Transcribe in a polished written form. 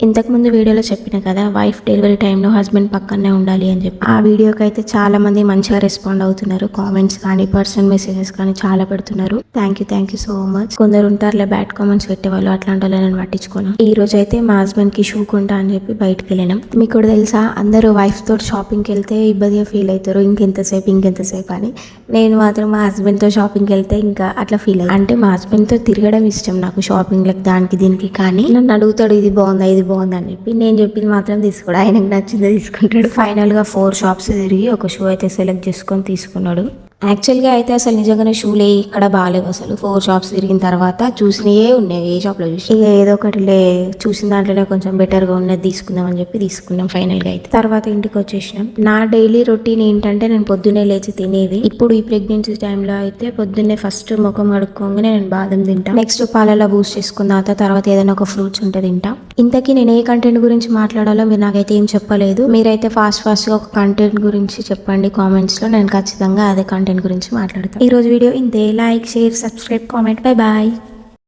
ఇంతకు ముందు వీడియోలో చెప్పిన కదా, వైఫ్ డెలివరీ టైంలో హస్బెండ్ పక్కనే ఉండాలి అని చెప్పి. ఆ వీడియోకి అయితే చాలా మంది మంచిగా రెస్పాండ్ అవుతున్నారు. కామెంట్స్ కానీ పర్సనల్ మెసేజెస్ కానీ చాలా పెడుతున్నారు. Thank you so much. కొందరు ఉంటారులే బ్యాడ్ కామెంట్స్ పెట్టేవాళ్ళు, అట్లాంటి వాళ్ళని నేను పట్టించుకోను. ఈ రోజు అయితే మా హస్బెండ్ కి షూ కొంటా అని చెప్పి బయటకు వెళ్ళినాం. మీకు కూడా తెలుసా, అందరూ వైఫ్ తోటి షాపింగ్కి వెళ్తే ఇబ్బందిగా ఫీల్ అవుతారు, ఇంకెంతసేపు అని. నేను మాత్రం మా హస్బెండ్ తో షాపింగ్కి వెళ్తే ఇంకా అట్లా ఫీల్ అయ్యి, అంటే మా హస్బెండ్ తో తిరగడం ఇష్టం నాకు, షాపింగ్లకు దానికి దీనికి. కానీ నన్ను అడుగుతాడు ఇది బాగుందా అని చెప్పి. నేను చెప్పింది మాత్రం తీసుకోడు, ఆయనకు నచ్చిందే తీసుకుంటాడు. ఫైనల్ గా 4 షాప్స్ తిరిగి ఒక షూ అయితే సెలెక్ట్ చేసుకొని తీసుకున్నాడు. యాక్చువల్గా అయితే అసలు నిజంగానే షూలే ఇక్కడ బాగాలేవు. అసలు 4 షాప్స్ తిరిగిన తర్వాత చూసినవే ఉన్నాయి, ఏ షాప్లో చూసి ఇక ఏదో ఒకటి చూసిన దాంట్లోనే కొంచెం బెటర్గా ఉన్నది తీసుకుందాం అని చెప్పి తీసుకున్నాం ఫైనల్గా అయితే. తర్వాత ఇంటికి వచ్చేసినాం. నా డైలీ రొటీన్ ఏంటంటే, నేను పొద్దున్నే లేచి తినేది. ఇప్పుడు ఈ ప్రెగ్నెన్సీ టైంలో అయితే పొద్దున్నే ఫస్ట్ ముఖం కడుక్కోగానే నేను బాదం తింటా, నెక్స్ట్ పాలలో బూస్ట్ చేసుకున్న తర్వాత ఏదైనా ఒక ఫ్రూట్స్ ఉంటే తింటా. ఇంతకీ నేను ఏ కంటెంట్ గురించి మాట్లాడాలో మీరు నాకైతే ఏం చెప్పలేదు. మీరైతే ఫాస్ట్గా ఒక కంటెంట్ గురించి చెప్పండి కామెంట్స్లో, నేను ఖచ్చితంగా అదే కంటెంట్ గురించి మాట్లాడతాను. ఈ రోజు వీడియో ఇంతే. Like, share, subscribe, comment. Bye bye.